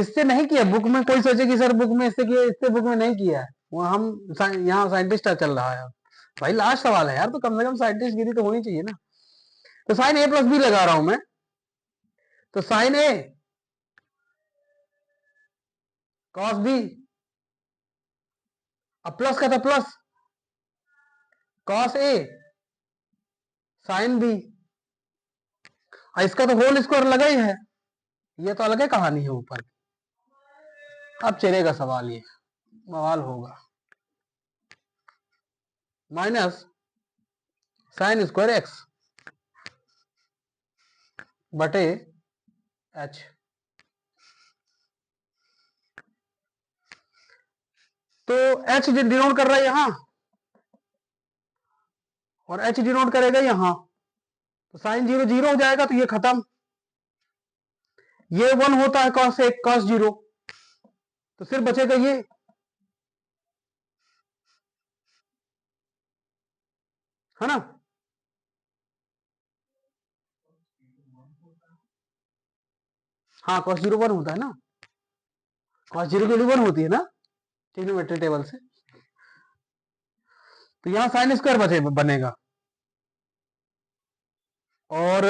इससे नहीं किया बुक में, कोई सोचे कि सर बुक में इससे किया, इससे बुक में नहीं किया है, वो हम यहाँ साइंटिस्ट चल रहा है। भाई लास्ट सवाल है यार, तो कम से कम साइंटिस्ट गिरी तो होनी चाहिए ना। तो साइन ए प्लस बी लगा रहा हूं मैं, तो साइन ए कॉस बी, अब प्लस का था plus cos A sine B, और इसका तो होल स्क्वायर लगा ही है, ये तो अलग है कहानी है ऊपर। अब चलेगा सवाल, ये सवाल होगा माइनस साइन स्क्वायर एक्स बटे एच, तो एच डिनोट कर रहा है यहां और एच डिनोट करेगा यहां, तो साइन 0 0 हो जाएगा, तो ये खत्म, ये 1 होता है कॉस 1 कॉस 0, तो सिर्फ बचेगा ये, है ना? हाँ कॉस 0 1 होता है ना, कॉस 0 की 1 होती है ना ट्रिग्नोमेट्री टेबल से, तो यहां साइन स्क्वायर बनेगा, और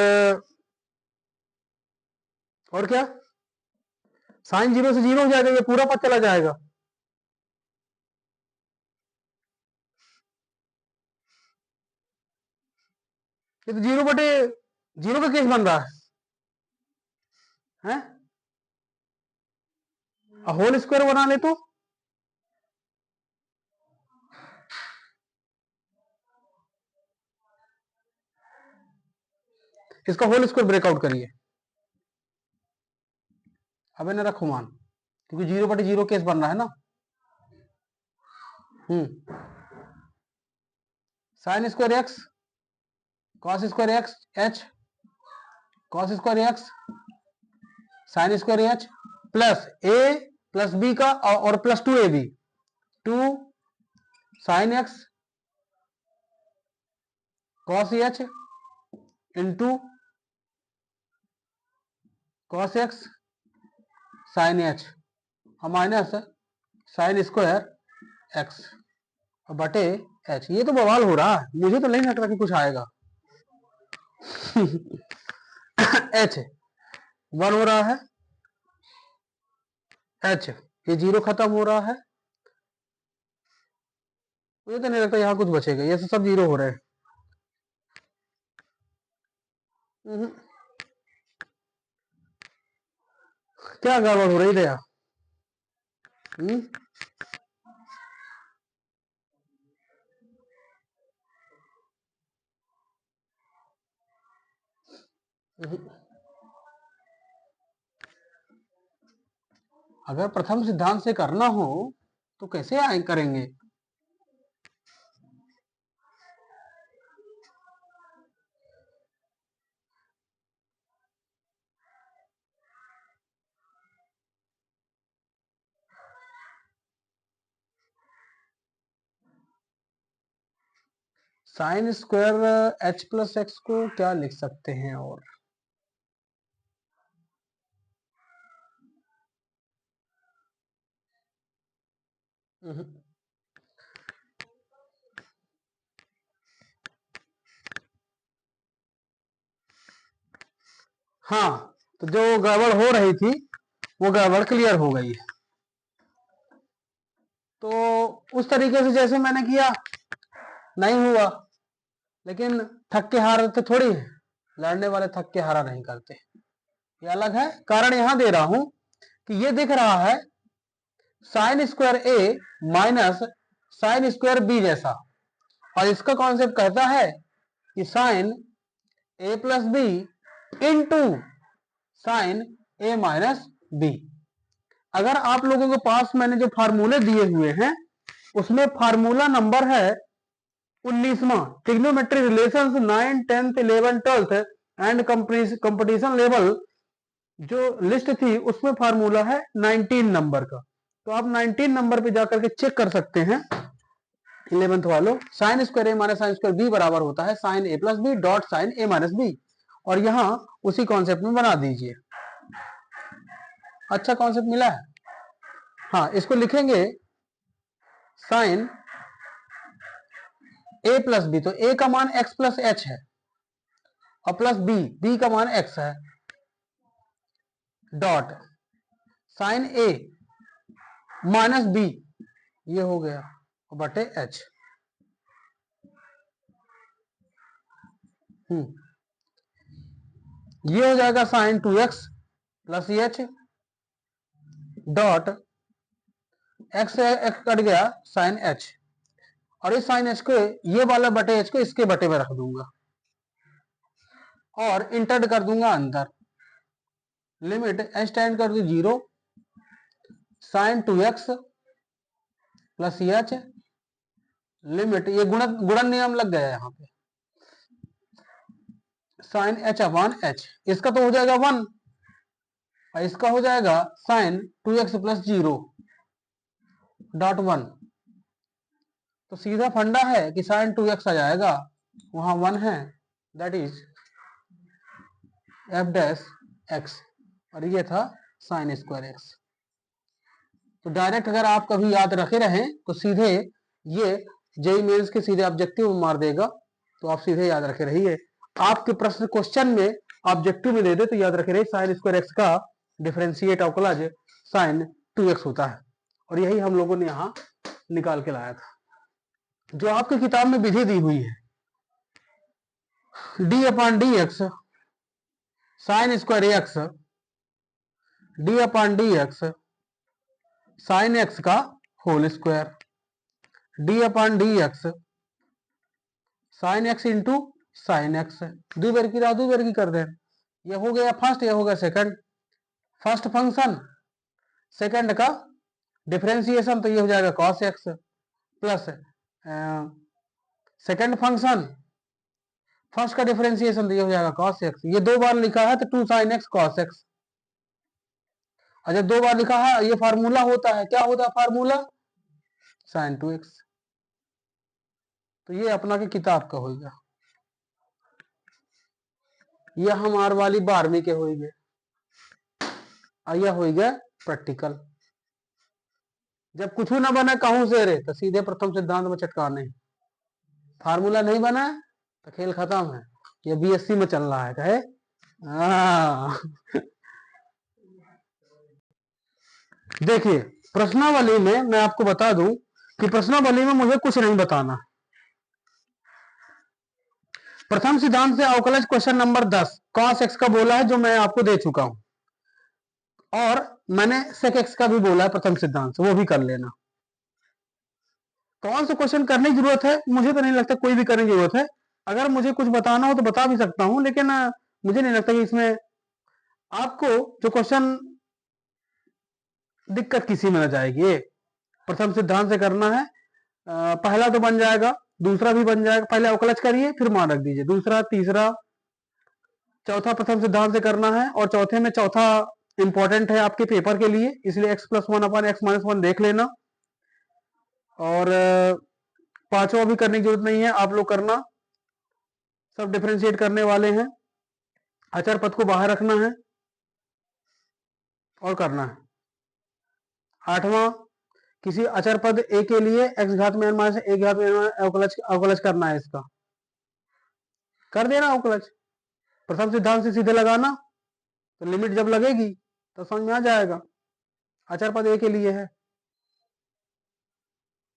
और क्या, साइन 0 से 0 हो जाएगा, ये पूरा पद चला जाएगा। ये तो 0/0 का केस बन रहा है, होल स्क्वायर बना ले तो इसका होल स्क्वायर ब्रेकआउट करिए। अब ना रखो मान, क्योंकि 0/0 केस बन रहा है ना। Sine square X cos square X H cos square X sine square H plus A plus B का और plus 2ab 2 sine X cos H into cos X sine H minus sine square X बटे H. ये तो बवाल हो रहा है, मुझे तो नहीं लग रहा कि कुछ आएगा। एच 1 हो रहा है, एच ये 0 खत्म हो रहा है, मुझे तो नहीं लगता यहाँ कुछ बचेगा, ये सब 0 हो रहे हैं। क्या गड़बड़ हो रही दया? अगर प्रथम सिद्धांत से करना हो तो कैसे करेंगे? Sign square H plus x को क्या लिख सकते हैं? और हाँ, तो जो गड़बड़ हो रही थी वो गड़बड़ क्लियर हो गई है। तो उस तरीके से जैसे मैंने किया नहीं हुआ, लेकिन थक के हार तो थोड़ी है, लड़ने वाले थक के हारा नहीं करते, ये अलग है। कारण यहां दे रहा हूं कि ये दिख रहा है साइन स्क्वायर ए माइनस साइन स्क्वायर बी जैसा, और इसका कॉन्सेप्ट कहता है कि sign A plus B into sine a minus B. अगर आप लोगों के पास मैंने जो फार्मूले दिए हुए हैं उसमें फार्मूला नंबर है 19वां, trigonometry relations 9, 10th, 11th, 12th and competition level जो लिस्ट थी उसमें फार्मूला है 19 नंबर का। तो आप 19 नंबर पे जाकर के चेक कर सकते हैं 11th वालों, साइन स्क्वायर ए माइनस साइन स्क्वायर बी बराबर होता है sign A plus B dot sine a minus B, और यहां उसी कॉन्सेप्ट में बना दीजिए। अच्छा कॉन्सेप्ट मिला है। हाँ, इसको लिखेंगे साइन ए प्लस बी, तो ए का मान एक्स प्लस एच है और प्लस बी का मान एक्स है, dot sine a minus b ये हो गया बटे एच। ये हो जाएगा sine 2x plus h dot x cut गया साइन एच, और इस साइन एच को ये वाला बटे एच को इसके बटे में रख दूंगा और इंटर कर दूंगा अंदर, लिमिट एच टेंड कर दी 0 sine 2x plus h limit, ये गुणन नियम लग गया यहाँ पे, साइन एच अपॉन एच, इसका तो हो जाएगा 1 और इसका हो जाएगा साइन 2x प्लस 0 डॉट 1। तो सीधा फंडा है कि साइन 2x आ जाएगा, वहां 1 है, that is F dash x, और ये था साइन स्क्वायर एक्स। तो डायरेक्ट अगर आप कभी याद रखे रहें तो सीधे ये जेई मेंस के सीधे ऑब्जेक्टिव मार देगा, तो आप सीधे याद रखे रहिए। आपके प्रश्न क्वेश्चन में ऑब्जेक्टिव में दे दे तो याद रखें साइन स्क्वायर एक्स का डिफरेंशिएट अवकलज साइन 2x होता है, और यही हम लोगों ने यहाँ निकाल के लाया था। जो आपकी किताब में विधि दी हुई है D upon D X sine square X D upon D X sine X का whole square D upon D X sine X into sine X, दो बार की दो बार की कर दें। ये हो गया फर्स्ट, ये हो गया सेकंड। फर्स्ट फंक्शन सेकंड का डिफरेंशिएशन तो ये हो जाएगा cos x plus second function first का डिफरेंशिएशन तो ये हो जाएगा cos x। ये दो बार लिखा है तो 2 sin x cos x, और जब दो बार लिखा है ये फार्मूला होता है, क्या होता है फार्मूला sin 2x। तो ये अपना के किताब का होगा, ये हमार वाली 12वीं के होंगे, और यह होगा प्रैक्टिकल। जब कुछ ना बना कहूं से रे तो सीधे प्रथम सिद्धांत में चटकाने, फार्मूला नहीं बना तो खेल खत्म है। ये बीएससी में चल रहा है कहे। देखिए प्रश्नावली में मैं आपको बता दूं कि प्रश्नावली में मुझे कुछ नहीं बताना। प्रथम सिद्धांत से अवकलज क्वेश्चन नंबर 10 cos x का बोला है जो मैं आपको दे चुका हूं, और मैंने sec x का भी बोला है प्रथम सिद्धांत से, वो भी कर लेना। कौन सा क्वेश्चन करने की जरूरत है? मुझे तो नहीं लगता कोई भी करने की जरूरत है। अगर मुझे कुछ बताना हो तो बता भी सकता हूं, लेकिन मुझे नहीं लगता कि इसमें आपको जो क्वेश्चन दिक्कत किसी में न जाएगी। प्रथम सिद्धांत से करना है, पहला तो बन जाएगा, दूसरा भी बन जाएगा। पहले अवकलज करिए फिर मान रख दीजिए, दूसरा तीसरा चौथा प्रथम सिद्धांत से करना है, और चौथे में चौथा इंपॉर्टेंट है आपके पेपर के लिए, इसलिए x+1 अपन x-1 देख लेना। और पांचवा भी करने की जरूरत नहीं है, आप लोग करना, सब डिफरेंशिएट करने वाले हैं। अचर पद को बाहर रखना है और करना है। आठवां किसी अचर पद a के लिए x घात में n माइनस a घात में अवकलज करना है, इसका कर देना अवकलज। प्रथम सिद्धांत से सीधे लगाना तो लिमिट जब लगेगी तो समझ में आ जाएगा। अचर पद a के लिए है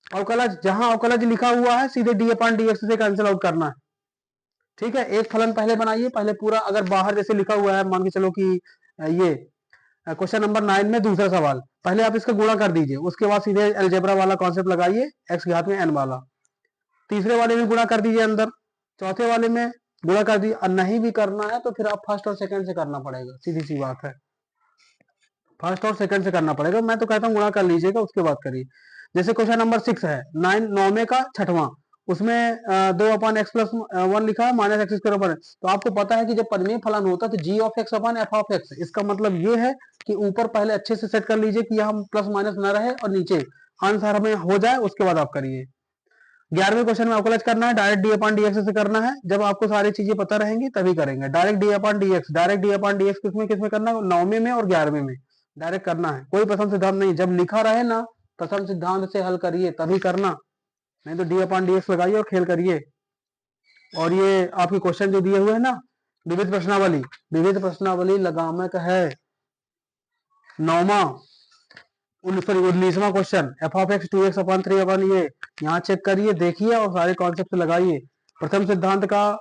अवकलज, जहां अवकलज लिखा हुआ है सीधे डी अपॉन डी एक्स से कैंसिल आउट करना है। ठीक है, एक फलन पहले बनाइए, पहले पूरा, अगर बाहर जैसे लिखा हुआ है मान के चलो कि ये क्वेश्चन नंबर 9 में दूसरा सवाल, पहले आप इसका गुणा कर दीजिए, उसके बाद सीधे अलजेब्रा वाला कॉन्सेप्ट लगाइए x घात में n वाला। तीसरे वाले में गुणा कर दीजिए अंदर, चौथे वाले में गुणा कर दीजिए। नहीं भी करना है तो फिर आप फर्स्ट और सेकंड से करना पड़ेगा, सीधी सी बात है, फर्स्ट और सेकंड से करना पड़ेगा। मैं तो कहता हूँ गुणा कर लीजिएगा उसके बाद करिए। जैसे क्वेश्चन नंबर 6 है 9 का छठवां, उसमें 2/x+1 लिखा है माइनस एक्स स्क्वायर ऊपर, तो आपको पता है कि जब पदमेय फलन होता है तो g of x upon f of x। इसका मतलब ये है कि ऊपर पहले अच्छे से सेट कर लीजिए कि यहाँ प्लस माइनस न रहे, और नीचे आंसर हमें हो जाए, उसके बाद आप करिए। 11वें क्वेश्चन में अवकलज करना है, direct D upon D x से करना है। जब आपको सारी चीजें पता रहेंगी तभी करेंगे। Direct D upon D x, direct D upon D x किसमें करना है? 9वें में और 11वें में डायरेक्ट करना है, कोई प्रथम सिद्धांत नहीं। जब लिखा रहे ना प्रथम सिद्धांत से हल करिए तभी करना, नहीं तो डी अपॉन डी एक्स लगाइए और खेल करिए। और ये आपके क्वेश्चन जो दिए हुए हैं ना, विविध प्रश्नावली, विविध प्रश्नावली लगामक है 19वां question F of X 2x upon 3 upon ये, यहाँ चेक करिए, देखिए और सारे कॉन्सेप्ट लगाइए। प्रथम सिद्धांत का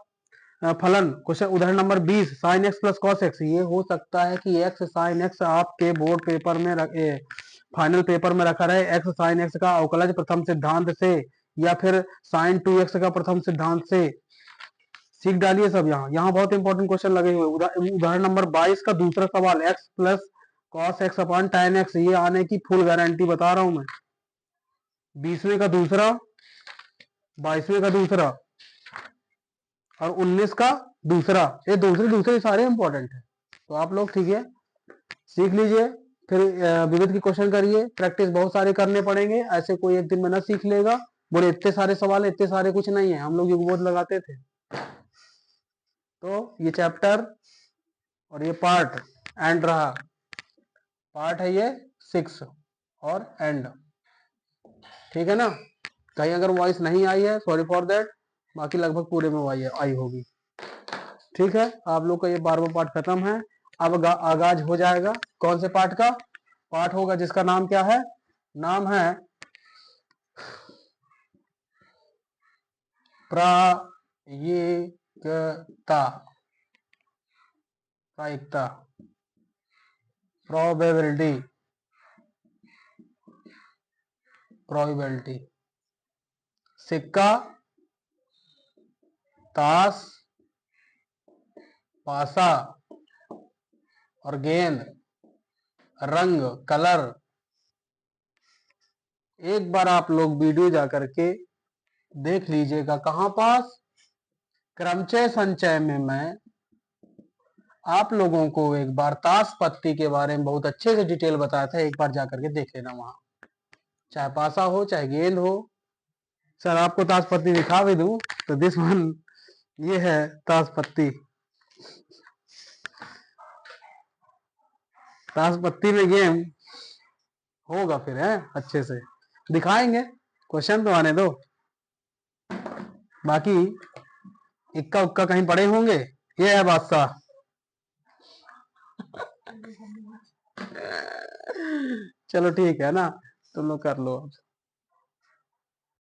फलन क्वेश्चन उदाहरण number 20 sign X plus cos x. ये हो सकता है कि एक्स साइन एक्स आपके बोर्ड पेपर में फाइनल पेपर में रखा रहे, एक्स साइन एक्स का अवकलज प्रथम सिद्धांत से, या फिर साइन 2x का प्रथम सिद्धांत से। सीख डालिए सब। यहाँ बहुत इंपॉर्टेंट क्वेश्चन लगे हुए। उदाहरण नंबर 22 का दूसरा सवाल x plus cos x upon tan x, ये आने की फुल गारंटी बता रहा हूं मैं। 20वें का दूसरा, 22वें का दूसरा और 19 का दूसरा, ये दूसरे सारे इंपॉर्टेंट है। तो आप लोग ठीक है सीख लीजिए, फिर विविध की क्वेश्चन करिए। प्रैक्टिस बहुत सारे करने पड़ेंगे, ऐसे कोई एक दिन में ना सीख लेगा। बोले इतने सारे सवाल, इतने सारे कुछ नहीं है, हम लोग युगबोध लगाते थे। तो ये चैप्टर और ये पार्ट एंड रहा, पार्ट है ये 6 और एंड, ठीक है ना। कहीं अगर वॉइस नहीं आई है सॉरी फॉर दैट, बाकी लगभग पूरे में आई होगी। ठीक है, आप लोग का ये 12वां पार्ट खत्म है। अब आगाज हो जाएगा कौन से पार्ट का? पार्ट होगा जिसका नाम क्या है? नाम है प्रायिकता। प्रायिकता, प्रोबेबिलिटी, प्रोबेबिलिटी। सिक्का, ताश, पासा और गेंद, रंग, कलर। एक बार आप लोग वीडियो जाकर के देख लीजिएगा। कहां पास? क्रमचय संचय में मैं आप लोगों को एक बार ताश पत्ती के बारे में बहुत अच्छे से डिटेल बताया था, एक बार जाकर के देख लेना वहां। चाहे पासा हो चाहे गेंद हो। सर आपको ताश पत्ती दिखा भी दूं तो दिस वन, ये है ताश पत्ती। ताश पत्ती में गेम होगा फिर है, अच्छे से दिखाएंगे। क्वेश्चन तो आने दो, बाकी इक्का उक्का कहीं पड़े होंगे। ये है बादशाह। चलो ठीक है ना, तुम लोग कर लो।